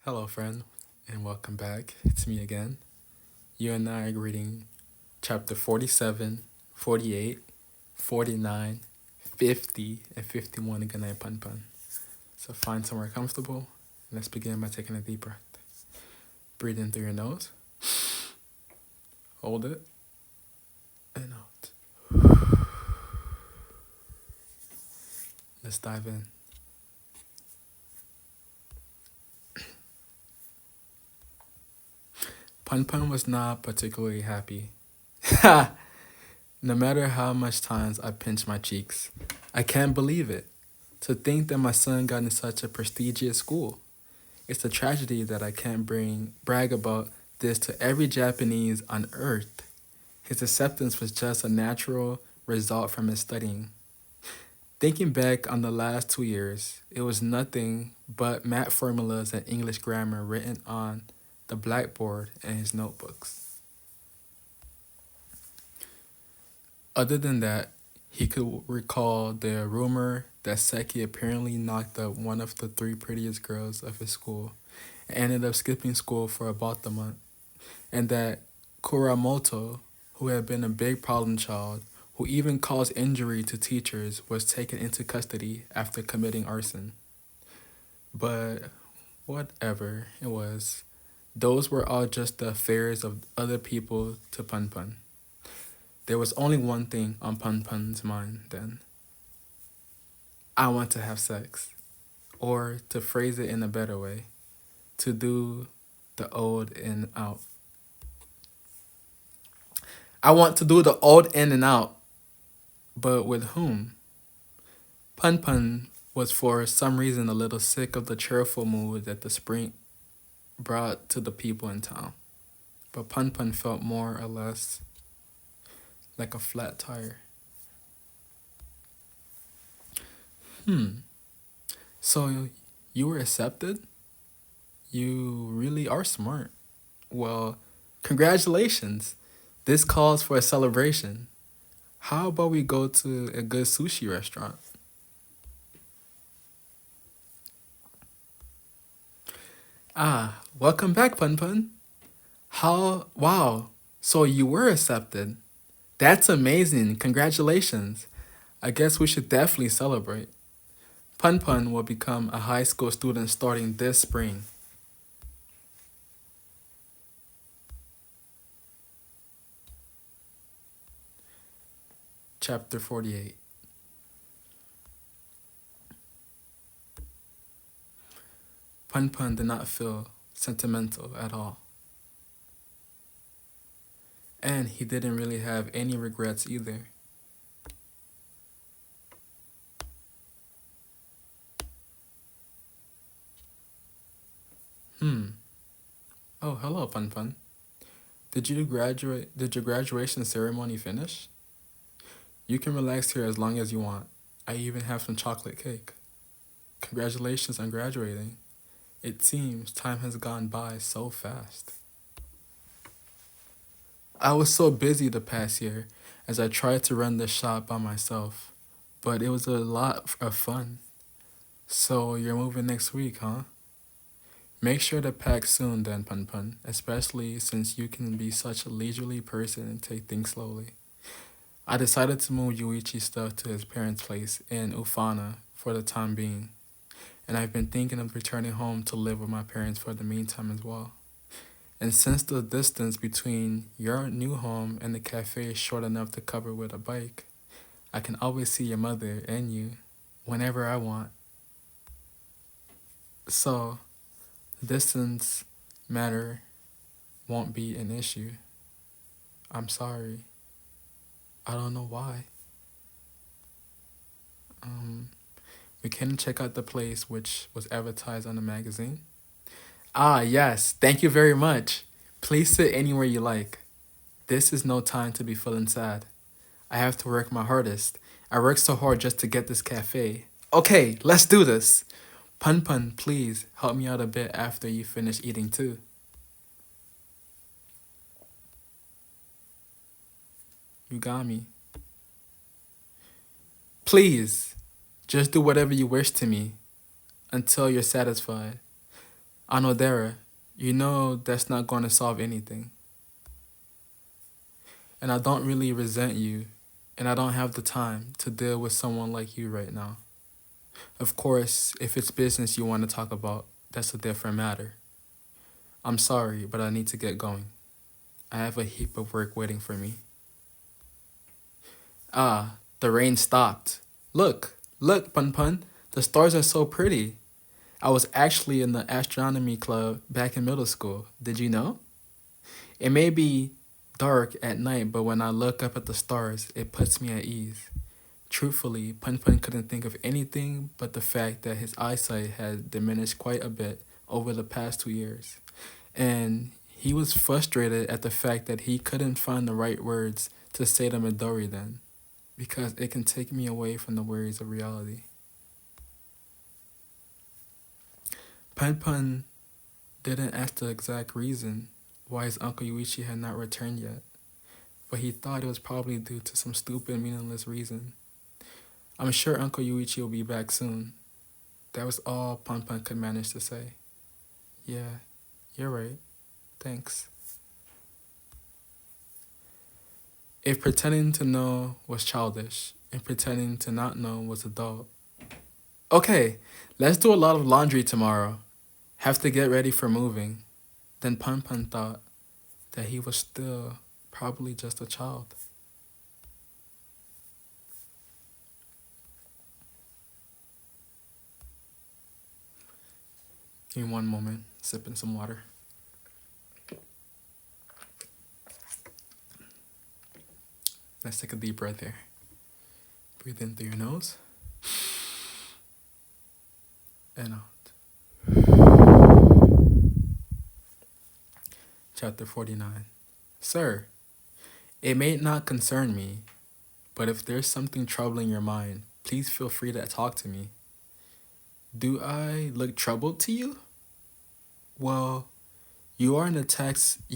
Hello, friend, and welcome back. It's me again. You and I are reading chapter 47, 48, 49, 50, and 51 of Goodnight PunPun. So find somewhere comfortable. Let's begin by taking a deep breath. Breathe in through your nose, hold it, and out. Let's dive in. PunPun was not particularly happy. No matter how much times I pinch my cheeks, I can't believe it. To think that my son got in such a prestigious school. It's a tragedy that I can't brag about this to every Japanese on earth. His acceptance was just a natural result from his studying. Thinking back on the last 2 years, it was nothing but math formulas and English grammar written on the blackboard and his notebooks. Other than that, he could recall the rumor that Seki apparently knocked up one of the three prettiest girls of his school and ended up skipping school for about a month, and that Kuramoto, who had been a big problem child, who even caused injury to teachers, was taken into custody after committing arson. But whatever it was, those were all just the affairs of other people to Pun Pun. There was only one thing on Pun Pun's mind then. I want to have sex. Or, to phrase it in a better way, to do the old in out. I want to do the old in and out, but with whom? Pun Pun was for some reason a little sick of the cheerful mood that the spring brought to the people in town. But Pun Pun felt more or less like a flat tire. Hmm, so you were accepted? You really are smart. Well, congratulations. This calls for a celebration. How about we go to a good sushi restaurant? Ah, welcome back, Pun Pun. Wow. So you were accepted. That's amazing. Congratulations. I guess we should definitely celebrate. Pun Pun will become a high school student starting this spring. Chapter 48. Pun Pun did not feel sentimental at all. And he didn't really have any regrets either. Hmm. Oh, hello, Pun Pun. Did you graduate? Did your graduation ceremony finish? You can relax here as long as you want. I even have some chocolate cake. Congratulations on graduating. It seems time has gone by so fast. I was so busy the past year as I tried to run the shop by myself, but it was a lot of fun. So you're moving next week, huh? Make sure to pack soon then, Pun Pun, especially since you can be such a leisurely person and take things slowly. I decided to move Yuichi's stuff to his parents' place in Ufana for the time being, and I've been thinking of returning home to live with my parents for the meantime as well. And since the distance between your new home and the cafe is short enough to cover with a bike, I can always see your mother and you whenever I want. So, distance matter won't be an issue. I'm sorry. I don't know why. Um, we can check out the place which was advertised on the magazine. Ah, yes. Thank you very much. Please sit anywhere you like. This is no time to be feeling sad. I have to work my hardest. I worked so hard just to get this cafe. Okay, let's do this. Pun Pun, please help me out a bit after you finish eating too. You got me. Please, just do whatever you wish to me until you're satisfied. Anodera, you know that's not going to solve anything. And I don't really resent you, and I don't have the time to deal with someone like you right now. Of course, if it's business you want to talk about, that's a different matter. I'm sorry, but I need to get going. I have a heap of work waiting for me. Ah, the rain stopped. Look, Pun Pun, the stars are so pretty. I was actually in the astronomy club back in middle school. Did you know? It may be dark at night, but when I look up at the stars, it puts me at ease. Truthfully, Pun Pun couldn't think of anything but the fact that his eyesight had diminished quite a bit over the past 2 years. And he was frustrated at the fact that he couldn't find the right words to say to Midori then, because it can take me away from the worries of reality. Pun Pun didn't ask the exact reason why his Uncle Yuichi had not returned yet, but he thought it was probably due to some stupid, meaningless reason. I'm sure Uncle Yuichi will be back soon. That was all Pun Pun could manage to say. Yeah, you're right. Thanks. If pretending to know was childish and pretending to not know was adult. Okay, let's do a lot of laundry tomorrow. Have to get ready for moving. Then Pun Pun thought that he was still probably just a child. Give me one moment, sipping some water. Let's take a deep breath here. Breathe in through your nose and out. Chapter 49. Sir, it may not concern me, but if there's something troubling your mind, please feel free to talk to me. Do I look troubled to you? Well, you are in a taxi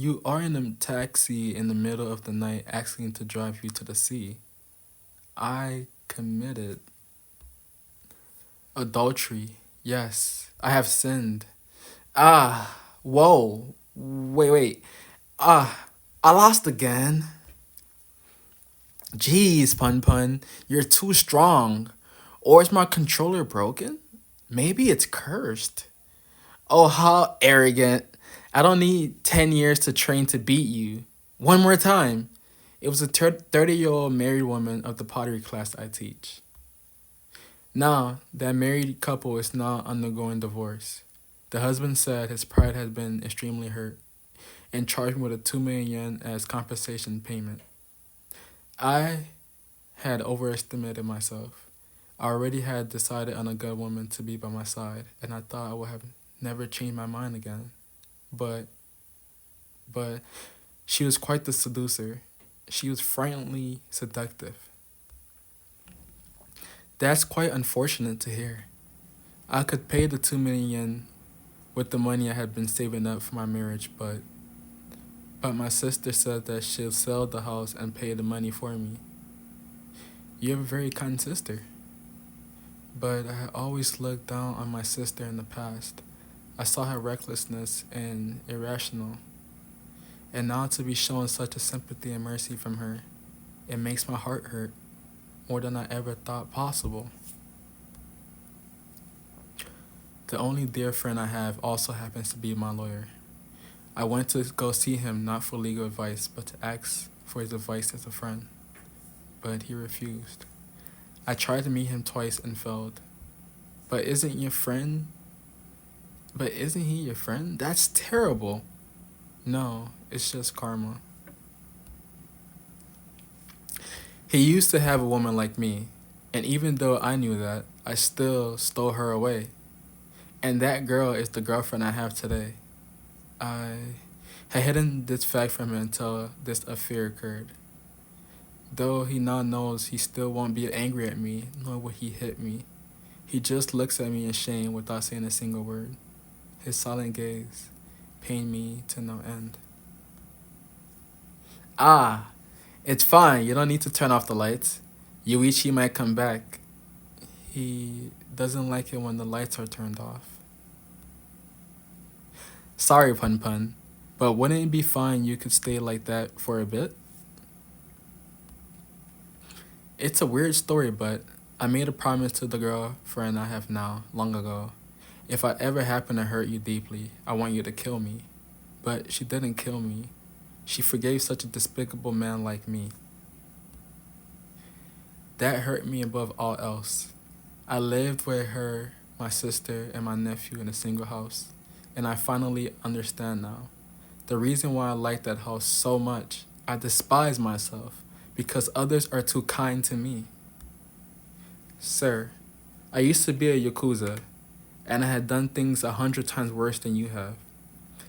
in the middle of the night asking to drive you to the sea. I committed adultery. Yes, I have sinned. Ah, whoa. Wait. I lost again. Jeez, Pun Pun, you're too strong. Or is my controller broken? Maybe it's cursed. Oh, how arrogant. I don't need 10 years to train to beat you. One more time. It was a 30-year-old married woman of the pottery class I teach. Now, that married couple is now undergoing divorce. The husband said his pride had been extremely hurt and charged me with a 2 million yen as compensation payment. I had overestimated myself. I already had decided on a good woman to be by my side, and I thought I would have never changed my mind again. But, but, she was quite the seducer. She was frighteningly seductive. That's quite unfortunate to hear. I could pay the 2 million yen with the money I had been saving up for my marriage, but my sister said that she'll sell the house and pay the money for me. You have a very kind sister. But I had always looked down on my sister in the past. I saw her recklessness and irrational. And now to be shown such a sympathy and mercy from her, it makes my heart hurt more than I ever thought possible. The only dear friend I have also happens to be my lawyer. I went to go see him not for legal advice, but to ask for his advice as a friend. But he refused. I tried to meet him twice and failed. But isn't your friend? But isn't he your friend? That's terrible. No, it's just karma. He used to have a woman like me, and even though I knew that, I still stole her away. And that girl is the girlfriend I have today. I had hidden this fact from him until this affair occurred. Though he now knows he still won't be angry at me, nor will he hit me. He just looks at me in shame without saying a single word. His silent gaze pained me to no end. Ah, it's fine. You don't need to turn off the lights. Yuichi might come back. He doesn't like it when the lights are turned off. Sorry, Pun Pun, but wouldn't it be fine you could stay like that for a bit? It's a weird story, but I made a promise to the girlfriend I have now, long ago. If I ever happen to hurt you deeply, I want you to kill me. But she didn't kill me. She forgave such a despicable man like me. That hurt me above all else. I lived with her, my sister, and my nephew in a single house, and I finally understand now. The reason why I like that house so much, I despise myself because others are too kind to me. Sir, I used to be a Yakuza, and I had done things 100 times worse than you have.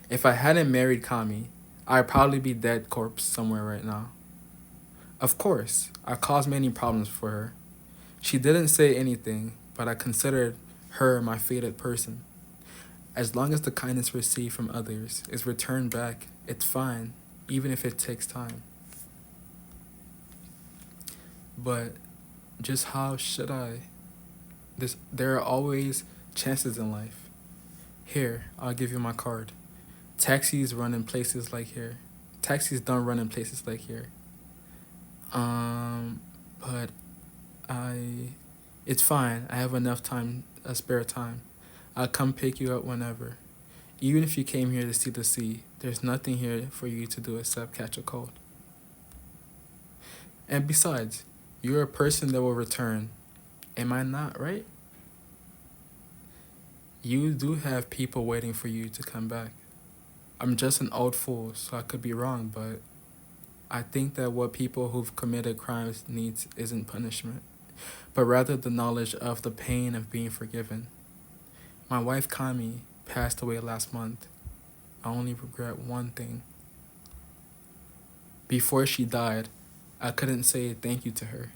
If I hadn't married Kami, I'd probably be dead corpse somewhere right now. Of course, I caused many problems for her. She didn't say anything, but I considered her my fated person. As long as the kindness received from others is returned back, it's fine, even if it takes time. But just how should I? There are always chances in life. Here, I'll give you my card. Taxis run in places like here. Taxis don't run in places like here. Um, but I, it's fine. I have enough time, spare time. I'll come pick you up whenever. Even if you came here to see the sea, there's nothing here for you to do except catch a cold. And besides, you're a person that will return. Am I not right? You do have people waiting for you to come back. I'm just an old fool, so I could be wrong, but I think that what people who've committed crimes needs isn't punishment, but rather the knowledge of the pain of being forgiven. My wife Kami passed away last month. I only regret one thing. Before she died, I couldn't say thank you to her.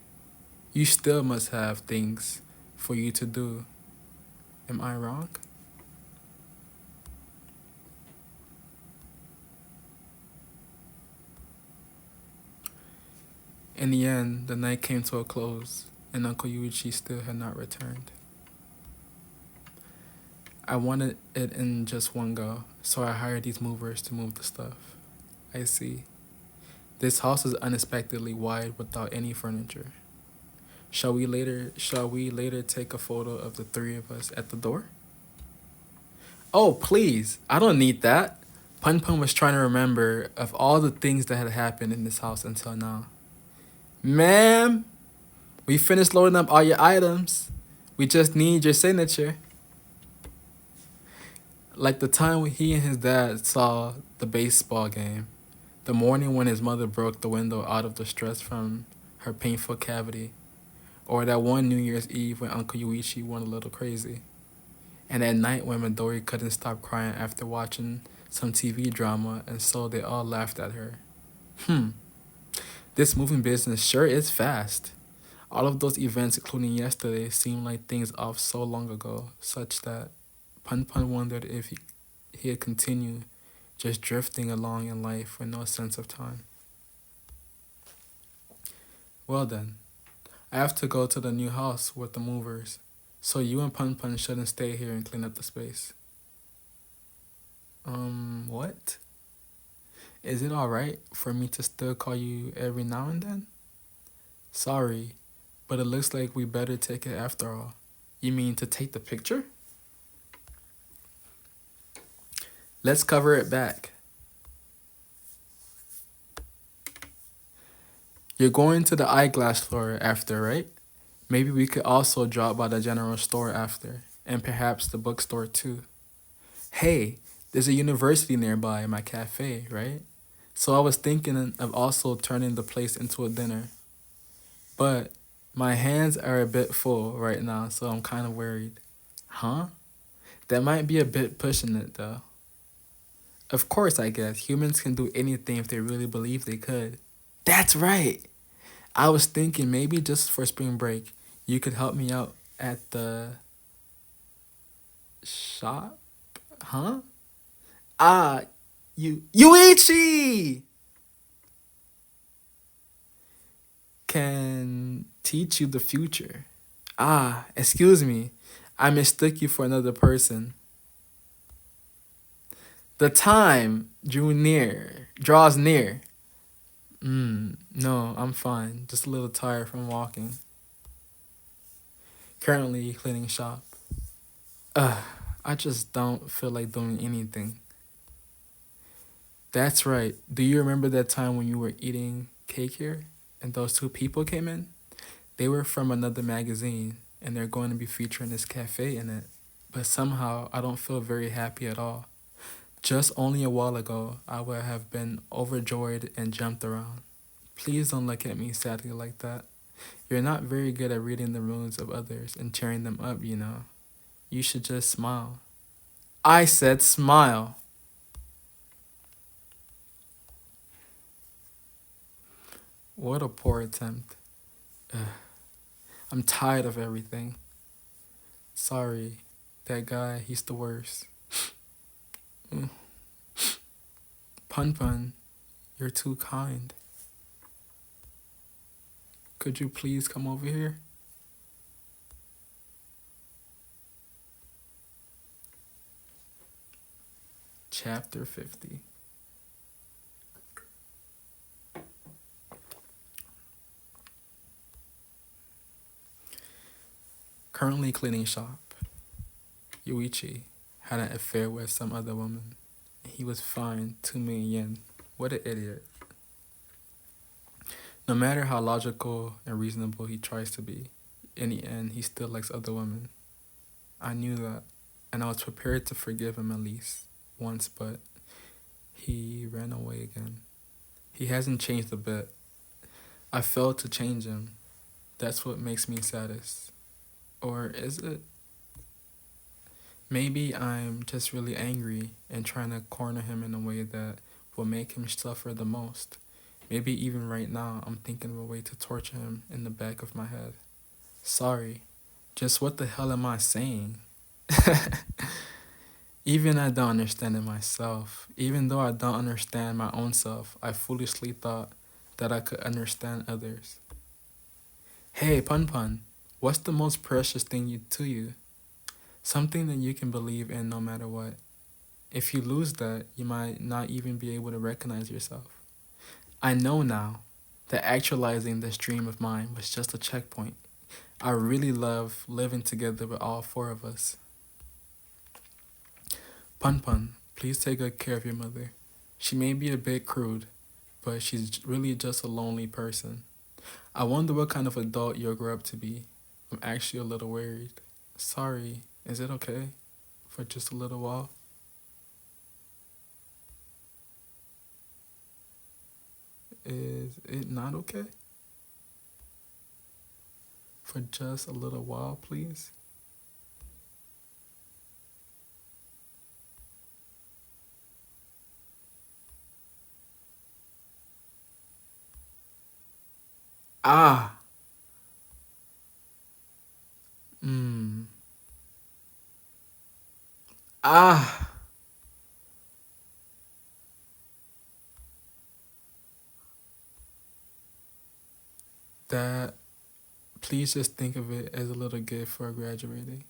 You still must have things for you to do. Am I wrong? In the end, the night came to a close, and Uncle Yuichi still had not returned. I wanted it in just one go, so I hired these movers to move the stuff. I see. This house is unexpectedly wide without any furniture. Shall we later take a photo of the three of us at the door? Oh, please. I don't need that. Pun Pun was trying to remember of all the things that had happened in this house until now. Ma'am, we finished loading up all your items. We just need your signature. Like the time when he and his dad saw the baseball game, the morning when his mother broke the window out of the stress from her painful cavity, or that one New Year's Eve when Uncle Yuichi went a little crazy, and at night when Midori couldn't stop crying after watching some TV drama and so they all laughed at her. Hmm, this moving business sure is fast. All of those events, including yesterday, seem like things off so long ago, such that Pun Pun wondered if he had continued just drifting along in life with no sense of time. Well then, I have to go to the new house with the movers, so you and Pun Pun shouldn't stay here and clean up the space. What? Is it alright for me to still call you every now and then? Sorry, but it looks like we better take it after all. You mean to take the picture? Let's cover it back. You're going to the eyeglass store after, right? Maybe we could also drop by the general store after, and perhaps the bookstore too. Hey, there's a university nearby my cafe, right? So I was thinking of also turning the place into a dinner. But my hands are a bit full right now, so I'm kind of worried. Huh? That might be a bit pushing it though. Of course, I guess humans can do anything if they really believe they could. That's right. I was thinking maybe just for spring break, you could help me out at the shop? Huh? Ah, Yuichi can teach you the future. Ah, excuse me. I mistook you for another person. The time draws near. No, I'm fine. Just a little tired from walking. Currently cleaning shop. I just don't feel like doing anything. That's right. Do you remember that time when you were eating cake here and those two people came in? They were from another magazine and they're going to be featuring this cafe in it. But somehow I don't feel very happy at all. Just only a while ago, I would have been overjoyed and jumped around. Please don't look at me sadly like that. You're not very good at reading the moods of others and cheering them up, you know. You should just smile. I said smile. What a poor attempt. I'm tired of everything. Sorry, that guy, he's the worst. Pun Pun, you're too kind. Could you please come over here? Chapter 50. Currently cleaning shop. Yuichi had an affair with some other woman. He was fined 2 million yen. What an idiot. No matter how logical and reasonable he tries to be, in the end, he still likes other women. I knew that, and I was prepared to forgive him at least once, but he ran away again. He hasn't changed a bit. I failed to change him. That's what makes me saddest. Or is it? Maybe I'm just really angry and trying to corner him in a way that will make him suffer the most. Maybe even right now, I'm thinking of a way to torture him in the back of my head. Sorry. Just what the hell am I saying? Even I don't understand it myself. Even though I don't understand my own self, I foolishly thought that I could understand others. Hey, Pun Pun, what's the most precious thing to you? Something that you can believe in no matter what. If you lose that, you might not even be able to recognize yourself. I know now that actualizing this dream of mine was just a checkpoint. I really love living together with all four of us. Pun Pun, please take good care of your mother. She may be a bit crude, but she's really just a lonely person. I wonder what kind of adult you'll grow up to be. I'm actually a little worried. Sorry, is it okay? For just a little while? Is it not okay? For just a little while, please? Ah! Mmm. Ah! That, please just think of it as a little gift for graduating.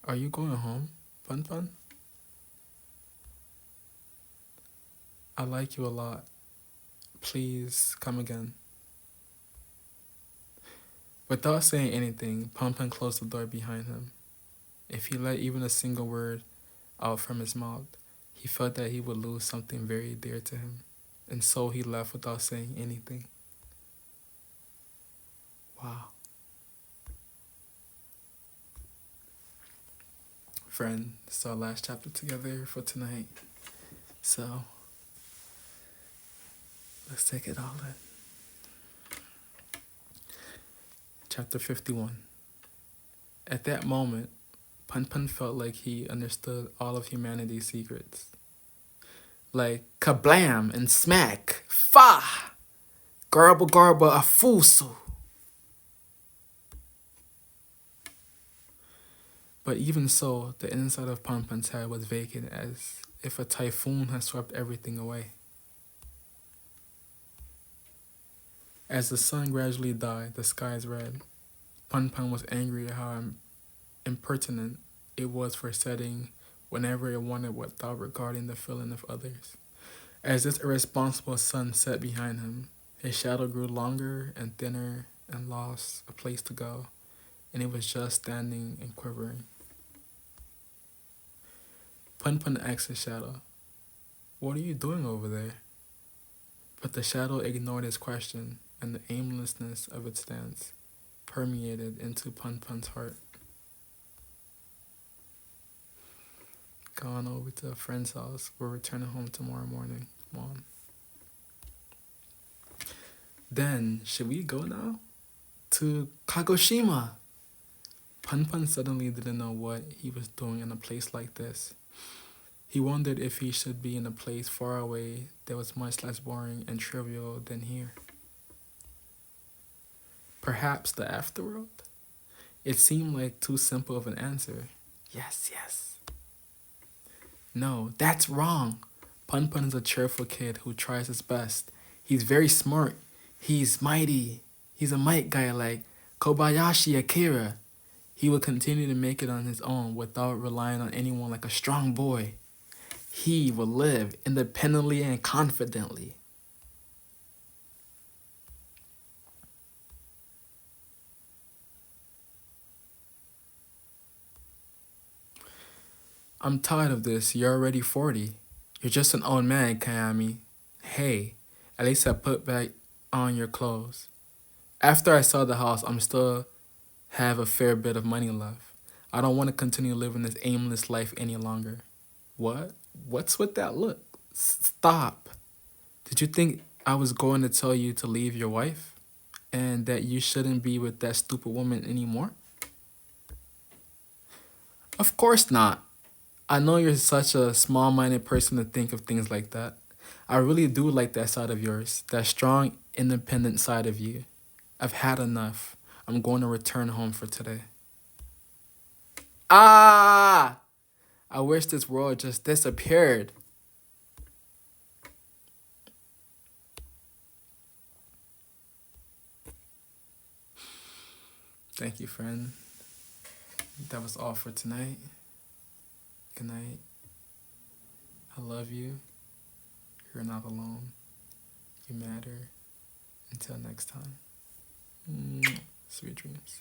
Are you going home, Pun Pun? I like you a lot. Please come again. Without saying anything, Pun Pun closed the door behind him. If he let even a single word out from his mouth, he felt that he would lose something very dear to him, and so he left without saying anything. Wow. Friend, it's our last chapter together for tonight. So, let's take it all in. Chapter 51. At that moment, Pun Pun felt like he understood all of humanity's secrets. Like kablam and smack, fa, garble garble afusu. But even so, the inside of Pun Pun's head was vacant as if a typhoon had swept everything away. As the sun gradually died, the skies red. Pun Pun was angry at how impertinent it was for setting whenever it wanted without regarding the feeling of others. As this irresponsible sun set behind him, his shadow grew longer and thinner and lost a place to go, and it was just standing and quivering. Pun asked his shadow, "What are you doing over there?" But the shadow ignored his question, and the aimlessness of its stance permeated into Pun's heart. Gone over to a friend's house. We're returning home tomorrow morning, Mom. Then, should we go now? To Kagoshima! Pun suddenly didn't know what he was doing in a place like this. He wondered if he should be in a place far away that was much less boring and trivial than here. Perhaps the afterworld? It seemed like too simple of an answer. Yes, yes. No, that's wrong. Pun is a cheerful kid who tries his best. He's very smart. He's mighty. He's a might guy like Kobayashi Akira. He will continue to make it on his own without relying on anyone like a strong boy. He will live independently and confidently. I'm tired of this. You're already 40. You're just an old man, Kayami. Hey, at least I put back on your clothes. After I sell the house, I'm still have a fair bit of money left. I don't want to continue living this aimless life any longer. What? What's with that look? Stop. Did you think I was going to tell you to leave your wife? And that you shouldn't be with that stupid woman anymore? Of course not. I know you're such a small minded person to think of things like that. I really do like that side of yours, that strong, independent side of you. I've had enough. I'm going to return home for today. Ah! I wish this world just disappeared. Thank you, friend. That was all for tonight. Good night. I love you. You're not alone. You matter. Until next time. Sweet dreams.